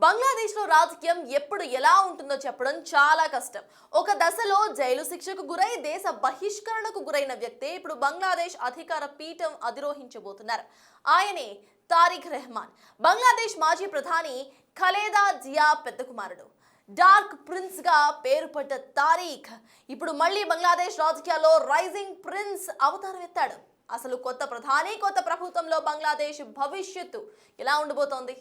బంగ్లాదేశ్లో రాజకీయం ఎప్పుడు ఎలా ఉంటుందో చెప్పడం చాలా కష్టం. ఒక దశలో జైలు శిక్షకు గురై దేశ బహిష్కరణకు గురైన వ్యక్తే ఇప్పుడు బంగ్లాదేశ్ అధికార పీఠం అధిరోహించబోతున్నారు. ఆయనే తారిక్ రెహమాన్. బంగ్లాదేశ్ మాజీ ప్రధాని ఖలేదా జియా పెద్ద కుమారుడు. డార్క్ ప్రిన్స్ గా పేరు పడ్డ తారిక్ ఇప్పుడు మళ్ళీ బంగ్లాదేశ్ రాజకీయాల్లో రైజింగ్ ప్రిన్స్ అవతారం ఎత్తాడు. అసలు కొత్త ప్రధాని, కొత్త ప్రభుత్వంలో బంగ్లాదేశ్ భవిష్యత్తు ఎలా ఉండబోతోంది?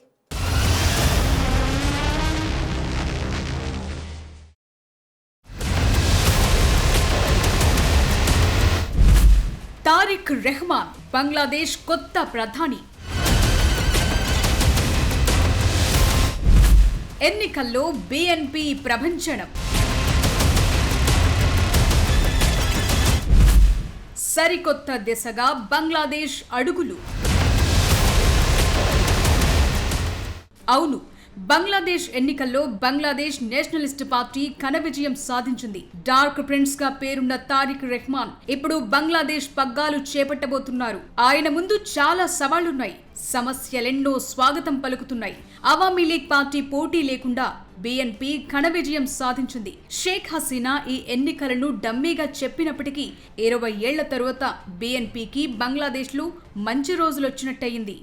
తారిక్ రెహమాన్ బంగ్లాదేశ్ కొత్త ప్రధాని. ఎన్నికల్లో బీఎన్పీ ప్రభంజనం. సరికొత్త దిశగా బంగ్లాదేశ్ అడుగులు. అవును, బంగ్లాదేశ్ ఎన్నికల్లో బంగ్లాదేశ్ నేషనలిస్ట్ పార్టీ ఘన విజయం సాధించింది. డార్క్ ప్రిన్స్ గా పేరున్న తారిక్ రెహమాన్ ఇప్పుడు బంగ్లాదేశ్ పగ్గాలు చేపట్టబోతున్నారు. ఆయన ముందు చాలా సవాళ్లున్నాయి. సమస్యలెన్నో స్వాగతం పలుకుతున్నాయి. అవామీ లీగ్ పార్టీ పోటీ లేకుండా బీఎన్పీ ఘన విజయం సాధించింది. షేక్ హసీనా ఈ ఎన్నికలను డమ్మీగా చెప్పినప్పటికీ 20 ఏళ్ల తరువాత బీఎన్పీకి బంగ్లాదేశ్లో మంచి రోజులొచ్చినట్టయింది.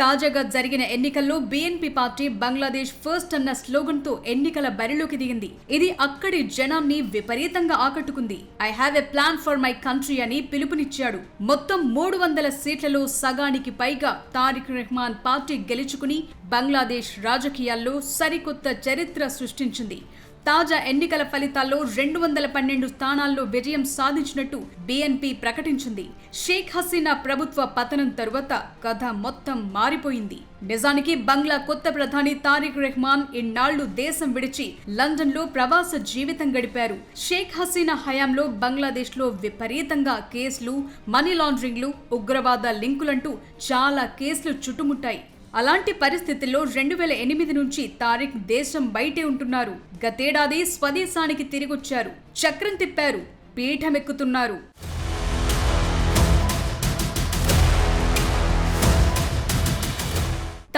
తాజాగా జరిగిన ఎన్నికల్లో బీఎన్పీ పార్టీ బంగ్లాదేశ్ ఫస్ట్ అన్న స్లోగన్తో ఎన్నికల బరిలోకి దిగింది. ఇది అక్కడి జనాన్ని విపరీతంగా ఆకట్టుకుంది. I have a plan for my country అని పిలుపునిచ్చాడు. మొత్తం 300 సీట్లలో సగానికి పైగా తారిక్ రెహమాన్ పార్టీ గెలుచుకుని బంగ్లాదేశ్ రాజకీయాల్లో సరికొత్త చరిత్ర సృష్టించింది. తాజా ఎన్నికల ఫలితాల్లో 212 స్థానాల్లో విజయం సాధించినట్టు బీఎన్పీ ప్రకటించింది. షేక్ హసీనా ప్రభుత్వ పతనం తరువాత కథ మొత్తం మారిపోయింది. నిజానికి బంగ్లా కొత్త ప్రధాని తారిక్ రెహమాన్ ఇన్నాళ్లు దేశం విడిచి లండన్లో ప్రవాస జీవితం గడిపారు. షేక్ హసీనా హయాంలో బంగ్లాదేశ్లో విపరీతంగా కేసులు, మనీ లాండరింగ్లు, ఉగ్రవాద లింకులంటూ చాలా కేసులు చుట్టుముట్టాయి. అలాంటి పరిస్థితుల్లో 2008 నుంచి తారిక్ దేశం బయటే ఉంటున్నారు. గతేడాది స్వదేశానికి తిరిగొచ్చారు. చక్రం తిప్పారు, పీఠమెక్కుతున్నారు.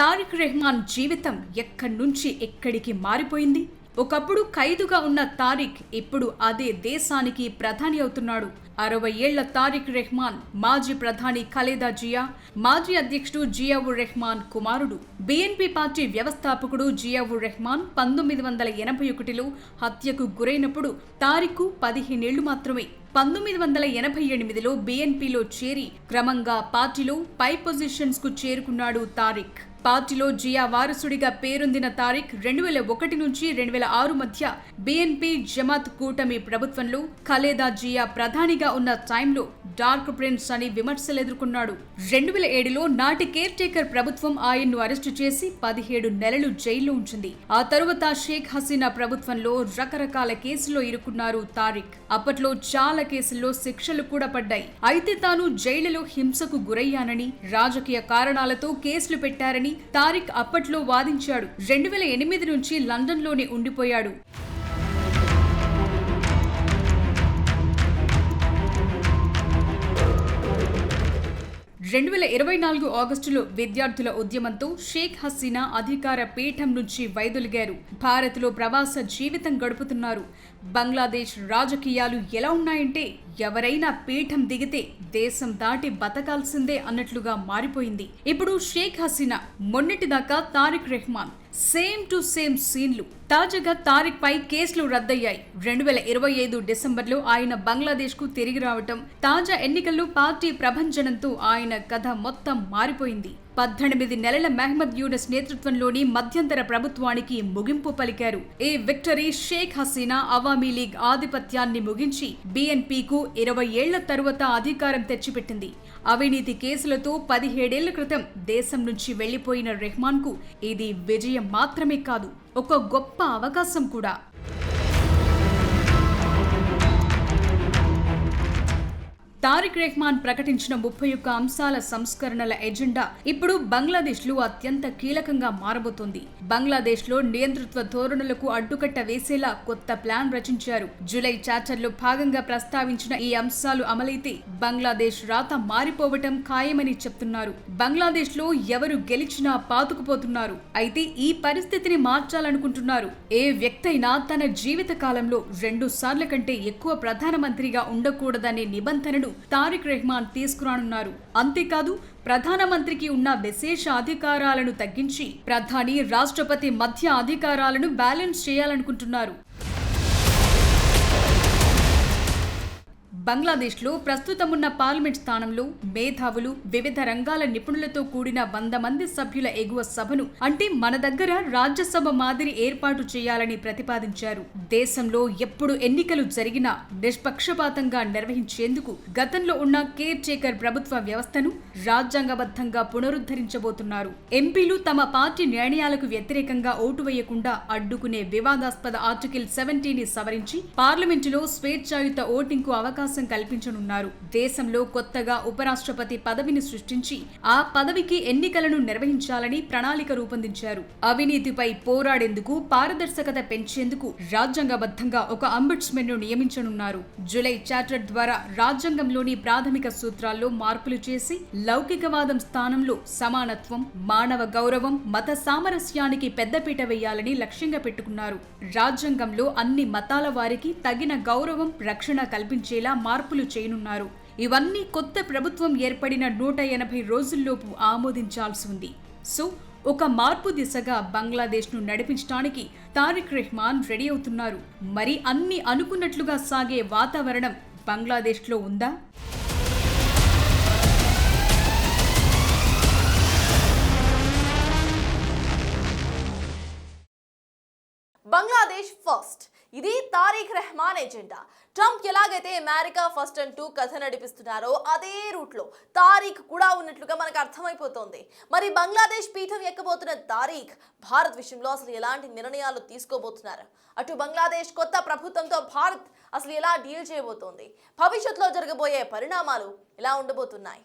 తారిక్ రెహమాన్ జీవితం ఎక్కడి నుంచి ఎక్కడికి మారిపోయింది. ఒకప్పుడు ఖైదుగా ఉన్న తారిక్ ఇప్పుడు అదే దేశానికి ప్రధాని అవుతున్నాడు. 60 ఏళ్ల తారిక్ రెహమాన్ మాజీ ప్రధాని ఖలేదా జియా, మాజీ అధ్యక్షుడు జియావుర్ రెహమాన్ కుమారుడు. బీఎన్పీ పార్టీ వ్యవస్థాపకుడు జియావుర్ రెహమాన్ 1981లో హత్యకు గురైనప్పుడు తారిక్ 15 ఏళ్లు మాత్రమే. 1988లో బీఎన్పీలో చేరి క్రమంగా పార్టీలో పై పొజిషన్స్ కు చేరుకున్నాడు తారిక్. పార్టీలో జియా వారసుడిగా పేరొందిన తారిక్ 2001 నుంచి 2006 మధ్య బీఎన్పీ జమాత్ కూటమి ప్రభుత్వంలో ఖలేదా జియా ప్రధానిగా ఉన్న టైంలో డార్క్ ప్రిన్స్ అని విమర్శలు ఎదుర్కొన్నాడు. 2007లో నాటి కేర్ టేకర్ ప్రభుత్వం ఆయన్ను అరెస్టు చేసి 17 నెలలు జైల్లో ఉంచింది. ఆ తరువాత షేక్ హసీనా ప్రభుత్వంలో రకరకాల కేసుల్లో ఇరుక్కున్నారు తారిక్. అప్పట్లో చాలా కేసుల్లో శిక్షలు కూడా పడ్డాయి. అయితే తాను జైలులో హింసకు గురయ్యానని, రాజకీయ కారణాలతో కేసులు పెట్టారని తారిక్ అప్పట్లో వాదించాడు. 2008 నుంచి లండన్లోనే ఉండిపోయాడు. 2024 ఆగస్టులో విద్యార్థుల ఉద్యమంతో షేక్ హసీనా అధికార పీఠం నుంచి వైదొలిగారు. భారత్లో ప్రవాస జీవితం గడుపుతున్నారు. బంగ్లాదేశ్ రాజకీయాలు ఎలా ఉన్నాయంటే ఎవరైనా పీఠం దిగితే దేశం దాటి బతకాల్సిందే అన్నట్లుగా మారిపోయింది. ఇప్పుడు షేక్ హసీనా, మొన్నటిదాకా Tarique Rahman, same to same సీన్లు. తాజాగా తారిక్ పై కేసులు రద్దయ్యాయి. 2025 డిసెంబర్లో ఆయన బంగ్లాదేశ్ కు తిరిగి రావటం, తాజా ఎన్నికల్లో పార్టీ ప్రభంజనంతో ఆయన కథ మొత్తం మారిపోయింది. 18 నెలల మహ్మద్ యూనస్ నేతృత్వంలోని మధ్యంతర ప్రభుత్వానికి ముగింపు పలికారు. ఈ విక్టరీ షేక్ హసీనా అవామీ లీగ్ ఆధిపత్యాన్ని ముగించి బీఎన్పీకు 20 ఏళ్ల తరువాత అధికారం తెచ్చిపెట్టింది. అవినీతి కేసులతో 17 ఏళ్ల క్రితం దేశం నుంచి వెళ్లిపోయిన రెహమాన్ కు ఇది విజయం మాత్రమే కాదు, ఒక గొప్ప అవకాశం కూడా. తారిక్ రెహమాన్ ప్రకటించిన 31 అంశాల సంస్కరణల ఎజెండా ఇప్పుడు బంగ్లాదేశ్ లో అత్యంత కీలకంగా మారబోతోంది. బంగ్లాదేశ్ లో నియంతృత్వ ధోరణులకు అడ్డుకట్ట వేసేలా కొత్త ప్లాన్ రచించారు. జూలై చార్టర్ లో భాగంగా ప్రస్తావించిన ఈ అంశాలు అమలైతే బంగ్లాదేశ్ రాత మారిపోవటం ఖాయమని చెప్తున్నారు. బంగ్లాదేశ్ లో ఎవరు గెలిచినా పాతుకుపోతున్నారు. అయితే ఈ పరిస్థితిని మార్చాలనుకుంటున్నారు. ఏ వ్యక్తి అయినా తన జీవిత కాలంలో 2 సార్ల కంటే ఎక్కువ ప్రధానమంత్రిగా ఉండకూడదనే నిబంధనను తారిక్ రెహమాన్ తీసుకురానున్నారు. అంతేకాదు ప్రధానమంత్రికి ఉన్న విశేష అధికారాలను తగ్గించి ప్రధాని, రాష్ట్రపతి మధ్య అధికారాలను బ్యాలెన్స్ చేయాలనుకుంటున్నారు. బంగ్లాదేశ్ లో ప్రస్తుతం ఉన్న పార్లమెంట్ స్థానంలో మేధావులు, వివిధ రంగాల నిపుణులతో కూడిన 100 మంది సభ్యుల ఎగువ సభను, అంటే మన దగ్గర రాజ్యసభ మాదిరి ఏర్పాటు చేయాలని ప్రతిపాదించారు. దేశంలో ఎప్పుడు ఎన్నికలు జరిగినా నిష్పక్షపాతంగా నిర్వహించేందుకు గతంలో ఉన్న కేర్ టేకర్ ప్రభుత్వ వ్యవస్థను రాజ్యాంగబద్ధంగా పునరుద్ధరించబోతున్నారు. ఎంపీలు తమ పార్టీ నిర్ణయాలకు వ్యతిరేకంగా ఓటు వేయకుండా అడ్డుకునే వివాదాస్పద ఆర్టికల్ 70ని సవరించి పార్లమెంటులో స్వేచ్ఛాయుత ఓటింగ్ కు అవకాశం కల్పించనున్నారు. దేశంలో కొత్తగా ఉపరాష్ట్రపతి పదవిని సృష్టించి ఆ పదవికి ఎన్నికలను నిర్వహించాలని ప్రణాళిక రూపొందించారు. అవినీతిపై పోరాడేందుకు, పారదర్శకత పెంచేందుకు రాజ్యాంగబద్ధంగా ఒక అంబుడ్స్మెన్ ను నియమించనున్నారు. జూలై చార్టర్ ద్వారా రాజ్యాంగంలోని ప్రాథమిక సూత్రాల్లో మార్పులు చేసి లౌకికవాదం స్థానంలో సమానత్వం, మానవ గౌరవం, మత సామరస్యానికి పెద్దపీట వేయాలని లక్ష్యంగా పెట్టుకున్నారు. రాజ్యాంగంలో అన్ని మతాల వారికి తగిన గౌరవం, రక్షణ కల్పించేలా మార్పులు చేయనున్నారు. ఇవన్నీ కొత్త ప్రభుత్వం ఏర్పడిన 180 రోజుల్లోపు ఆమోదించాల్సి ఉంది. సో ఒక మార్పు దిశగా బంగ్లాదేశ్ ను నడిపించడానికి తారిక్ రెహమాన్ రెడీ అవుతున్నారు. మరి అన్ని అనుకున్నట్లుగా సాగే వాతావరణం బంగ్లాదేశ్ లో ఉందా? బంగ్లాదేశ్ ఫస్ట్, ఇది తారిక్ రెహమాన్ ఎజెండా. ట్రంప్ ఎలాగైతే అమెరికా ఫస్ట్ అంటూ కథ నడిపిస్తున్నారో అదే రూట్ లో తారిక్ కూడా ఉన్నట్లుగా మనకు అర్థమైపోతోంది. మరి బంగ్లాదేశ్ పీఠం ఎక్కబోతున్న తారిక్ భారత్ విషయంలో అసలు ఎలాంటి నిర్ణయాలు తీసుకోబోతున్నారు? అటు బంగ్లాదేశ్ కొత్త ప్రభుత్వంతో భారత్ అసలు ఎలా డీల్ చేయబోతోంది? భవిష్యత్తులో జరగబోయే పరిణామాలు ఎలా ఉండబోతున్నాయి?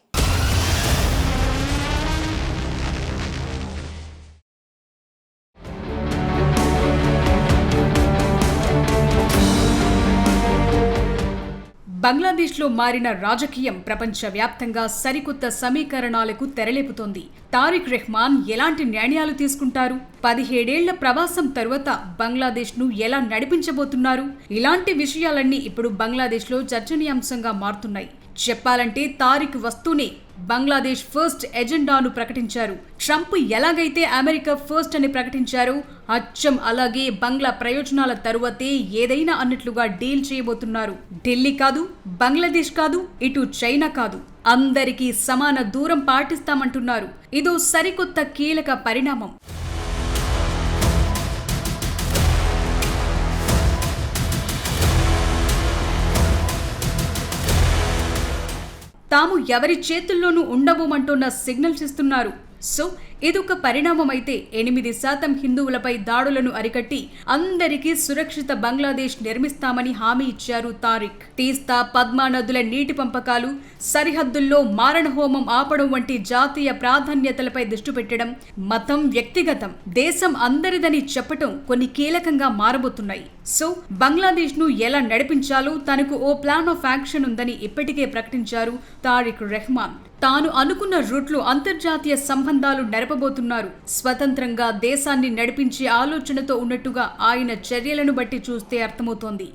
బంగ్లాదేశ్లో మారిన రాజకీయం ప్రపంచవ్యాప్తంగా సరికొత్త సమీకరణాలకు తెరలేపుతోంది. తారిక్ రెహమాన్ ఎలాంటి నిర్ణయాలు తీసుకుంటారు? 17 ఏళ్ల ప్రవాసం తరువాత బంగ్లాదేశ్ను ఎలా నడిపించబోతున్నారు? ఇలాంటి విషయాలన్నీ ఇప్పుడు బంగ్లాదేశ్లో చర్చనీయాంశంగా మారుతున్నాయి. చెప్పాలంటే తారిక్ వస్తూనే బంగ్లాదేశ్ ఫస్ట్ ఎజెండాను ప్రకటించారు. ట్రంప్ ఎలాగైతే అమెరికా ఫస్ట్ అని ప్రకటించారో అచ్చం అలాగే బంగ్లా ప్రయోజనాల తరువాతే ఏదైనా అన్నట్లుగా డీల్ చేయబోతున్నారు. ఢిల్లీ కాదు, బంగ్లాదేశ్ కాదు, ఇటు చైనా కాదు, అందరికీ సమాన దూరం పాటిస్తామంటున్నారు. ఇదో సరికొత్త కీలక పరిణామం. తాము ఎవరి చేతుల్లోనూ ఉండబోమంటున్న సిగ్నల్స్ ఇస్తున్నారు. సో ఇదొక పరిణామం అయితే 8% హిందువులపై దాడులను అరికట్టి అందరికీ సురక్షిత బంగ్లాదేశ్ నిర్మిస్తామని హామీ ఇచ్చారు తారిక్. తీస్తా, పద్మా నదుల నీటి పంపకాలు, సరిహద్దుల్లో మారణహోమం ఆపడం వంటి జాతీయ ప్రాధాన్యతలపై దృష్టి పెట్టడం, మతం వ్యక్తిగతం, దేశం అందరిదని చెప్పటం కొన్ని కీలకంగా మారబోతున్నాయి. సో బంగ్లాదేశ్ ను ఎలా నడిపించాలో తనకు ఓ ప్లాన్ ఆఫ్ యాక్షన్ ఉందని ఇప్పటికే ప్రకటించారు తారిక్ రెహమాన్. తాను అనుకున్న రూట్లో అంతర్జాతీయ సంబంధాలు నెరపబోతున్నారు. స్వతంత్రంగా దేశాన్ని నడిపించే ఆలోచనతో ఉన్నట్టుగా ఆయన చర్యలను బట్టి చూస్తే అర్థమవుతోంది.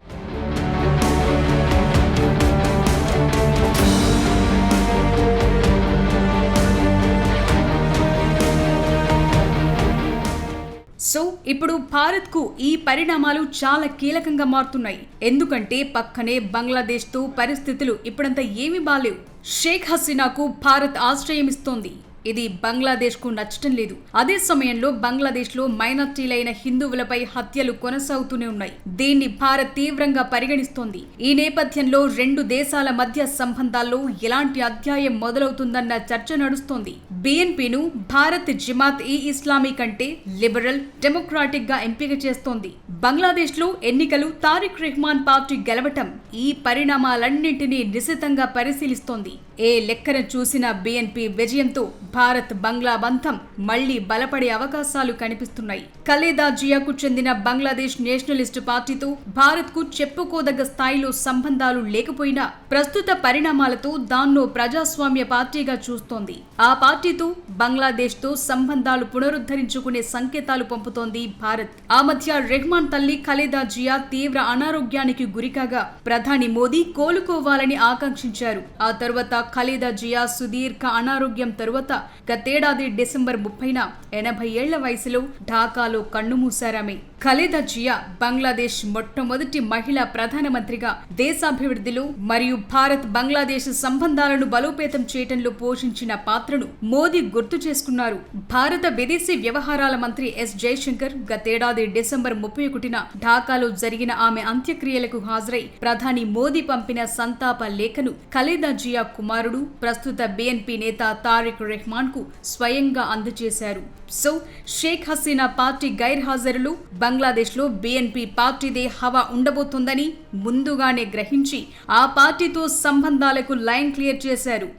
సో ఇప్పుడు భారత్కు ఈ పరిణామాలు చాలా కీలకంగా మారుతున్నాయి. ఎందుకంటే పక్కనే బంగ్లాదేశ్తో పరిస్థితులు ఇప్పుడంతా ఏమీ బాలేవు. షేక్ హసీనాకు భారత్ ఆశ్రయం ఇస్తోంది. ఇది బంగ్లాదేశ్కు నచ్చటం లేదు. అదే సమయంలో బంగ్లాదేశ్లో మైనార్టీలైన హిందువులపై హత్యలు కొనసాగుతూనే ఉన్నాయి. దీన్ని భారత్ తీవ్రంగా పరిగణిస్తోంది. ఈ నేపథ్యంలో రెండు దేశాల మధ్య సంబంధాల్లో ఎలాంటి అధ్యాయం మొదలవుతుందన్న చర్చ నడుస్తోంది. బీఎన్పీను భారత్ జమాత్-ఇ-ఇస్లామీ కంటే లిబరల్, డెమోక్రాటిక్ గా ఎంపిక చేస్తోంది. బంగ్లాదేశ్లో ఎన్నికలు తారిక్ రెహమాన్ పార్టీ గెలవటం ఈ పరిణామాలన్నింటినీ నిశితంగా పరిశీలిస్తోంది. ఏ లెక్కన చూసిన బీఎన్పీ విజయంతో భారత్ బంగ్లా బంధం మళ్లీ బలపడే అవకాశాలు కనిపిస్తున్నాయి. ఖలేదా జియాకు చెందిన బంగ్లాదేశ్ నేషనలిస్ట్ పార్టీతో భారత్ కు చెప్పుకోదగ్గ స్థాయిలో సంబంధాలు లేకపోయినా ప్రస్తుత పరిణామాలతో దాన్నో ప్రజాస్వామ్య పార్టీగా చూస్తోంది. ఆ పార్టీతో బంగ్లాదేశ్ తో సంబంధాలు పునరుద్ధరించుకునే సంకేతాలు పంపుతోంది భారత్. ఆ మధ్య రెహమాన్ తల్లి ఖలేదా జియా తీవ్ర అనారోగ్యానికి గురికాగా ప్రధాని మోదీ కోలుకోవాలని ఆకాంక్షించారు. ఆ తరువాత ఖలేదా జియా సుదీర్ఘ అనారోగ్యం తరువాత గతేడాది డిసెంబర్ 30న 80 ఏళ్ల వయసులో ఢాకాలో కన్నుమూశారామె. ఖలేదా జియా బంగ్లాదేశ్ మొట్టమొదటి మహిళా ప్రధానమంత్రిగా దేశాభివృద్ధిలో మరియు భారత్ బంగ్లాదేశ్ సంబంధాలను బలోపేతం చేయటంలో పోషించిన పాత్రను మోదీ గుర్తు చేసుకున్నారు. భారత విదేశీ వ్యవహారాల మంత్రి ఎస్ జయశంకర్ గతేడాది డిసెంబర్ 31న ఢాకాలో జరిగిన ఆమె అంత్యక్రియలకు హాజరై ప్రధాని మోదీ పంపిన సంతాప లేఖను ఖలేదా జియా కుమారుడు, ప్రస్తుత బీఎన్పీ నేత తారిక్ రెహమాన్ కు స్వయంగా అందజేశారు. సో షేక్ హసీనా పార్టీ గైర్హాజరులో బంగ్లాదేశ్లో బీఎన్పీ పార్టీదే హవా ఉండబోతోందని ముందుగానే గ్రహించి ఆ పార్టీతో సంబంధాలకు లైన్ క్లియర్ చేశారు.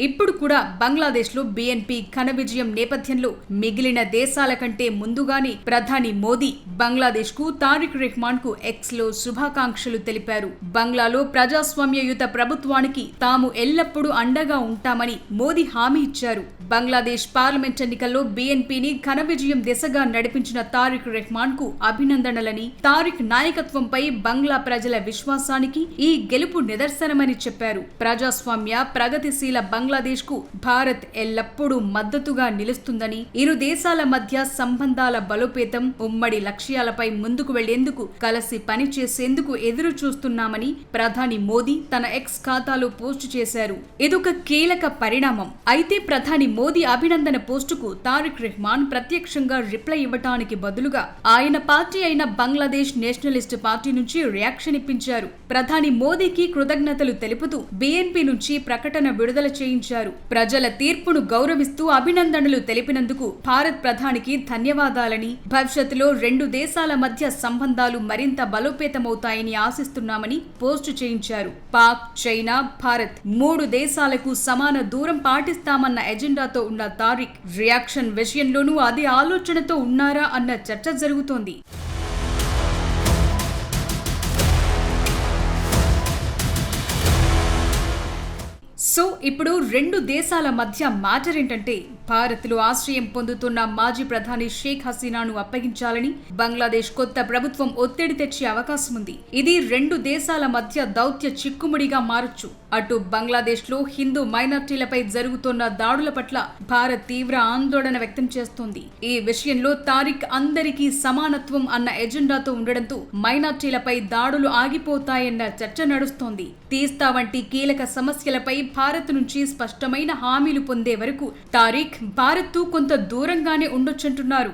ఇప్పుడు కూడా బంగ్లాదేశ్లో బీఎన్పీ ఘన విజయం నేపథ్యంలో మిగిలిన దేశాల కంటే ముందుగానే ప్రధాని మోదీ బంగ్లాదేశ్కు తారిక్ రెహమాన్ కు ఎక్స్ లో శుభాకాంక్షలు తెలిపారు. బంగ్లాలో ప్రజాస్వామ్యయుత ప్రభుత్వానికి తాము ఎల్లప్పుడూ అండగా ఉంటామని మోదీ హామీ ఇచ్చారు. బంగ్లాదేశ్ పార్లమెంట్ ఎన్నికల్లో బీఎన్పీని ఘన విజయం దిశగా నడిపించిన తారిక్ రెహమాన్ కు అభినందనలని, తారిక్ నాయకత్వంపై బంగ్లా ప్రజల విశ్వాసానికి ఈ గెలుపు నిదర్శనమని చెప్పారు. ప్రజాస్వామ్య ప్రగతిశీల బంగ్లాదేశ్ కు భారత్ ఎల్లప్పుడూ మద్దతుగా నిలుస్తుందని, ఇరు దేశాల మధ్య సంబంధాల బలోపేతం, ఉమ్మడి లక్ష్యాలపై ముందుకు వెళ్లేందుకు కలిసి పనిచేసేందుకు ఎదురు చూస్తున్నామని ప్రధాని మోదీ తన ఎక్స్ ఖాతాలో పోస్టు చేశారు. ఇదొక కీలక పరిణామం. అయితే ప్రధాని మోదీ అభినందన పోస్టుకు తారిక్ రెహమాన్ ప్రత్యక్షంగా రిప్లై ఇవ్వటానికి బదులుగా ఆయన పార్టీ అయిన బంగ్లాదేశ్ నేషనలిస్ట్ పార్టీ నుంచి రియాక్షన్ ఇప్పించారు. ప్రధాని మోదీకి కృతజ్ఞతలు తెలుపుతూ బీఎన్పీ నుంచి ప్రకటన విడుదల చేయించారు. ప్రజల తీర్పును గౌరవిస్తూ అభినందనలు తెలిపినందుకు భారత్ ప్రధానికి ధన్యవాదాలని, భవిష్యత్తులో రెండు దేశాల మధ్య సంబంధాలు మరింత బలోపేతమవుతాయని ఆశిస్తున్నామని పోస్టు చేయించారు. పాక్, చైనా, భారత్ 3 దేశాలకు సమాన దూరం పాటిస్తామన్న ఎజెండాతో ఉన్న తారిక్ రియాక్షన్ విషయంలోనూ అదే ఆలోచనతో ఉన్నారా అన్న చర్చ జరుగుతోంది. సో ఇప్పుడు రెండు దేశాల మధ్య మ్యాటర్ ఏంటంటే భారత్లో ఆశ్రయం పొందుతున్న మాజీ ప్రధాని షేక్ హసీనాను అప్పగించాలని బంగ్లాదేశ్ కొత్త ప్రభుత్వం ఒత్తిడి తెచ్చే అవకాశం ఉంది. ఇది రెండు దేశాల మధ్య దౌత్య చిక్కుముడిగా మారొచ్చు. అటు బంగ్లాదేశ్లో హిందూ మైనార్టీలపై జరుగుతున్న దాడుల పట్ల భారత్ తీవ్ర ఆందోళన వ్యక్తం చేస్తోంది. ఈ విషయంలో తారిక్ అందరికీ సమానత్వం అన్న ఎజెండాతో ఉండడంతో మైనార్టీలపై దాడులు ఆగిపోతాయన్న చర్చ నడుస్తోంది. తీస్తా వంటి కీలక సమస్యలపై భారత్ నుంచి స్పష్టమైన హామీలు పొందే వరకు తారిక్ భారత్తో కొంత దూరంగానే ఉండొచ్చంటున్నారు.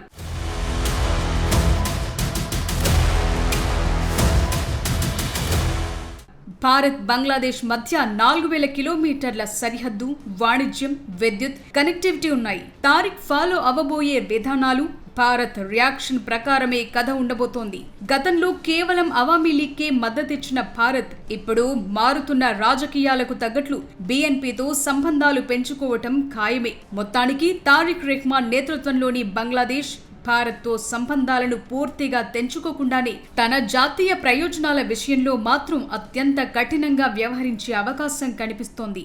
భారత్ బంగ్లాదేశ్ మధ్య 4000 కిలోమీటర్ల సరిహద్దు, వాణిజ్యం, విద్యుత్ కనెక్టివిటీ ఉన్నాయి. తారిక్ ఫాలో అవ్వబోయే విధానాలు, భారత్ రియాక్షన్ ప్రకారమే కథ ఉండబోతోంది. గతంలో కేవలం అవామీ లీగ్కే మద్దతిచ్చిన భారత్ ఇప్పుడు మారుతున్న రాజకీయాలకు తగ్గట్లు బీఎన్పీతో సంబంధాలు పెంచుకోవటం ఖాయమే. మొత్తానికి తారిక్ రెహమాన్ నేతృత్వంలోని బంగ్లాదేశ్ భారత్తో సంబంధాలను పూర్తిగా తెంచుకోకుండానే తన జాతీయ ప్రయోజనాల విషయంలో మాత్రం అత్యంత కఠినంగా వ్యవహరించే అవకాశం కనిపిస్తోంది.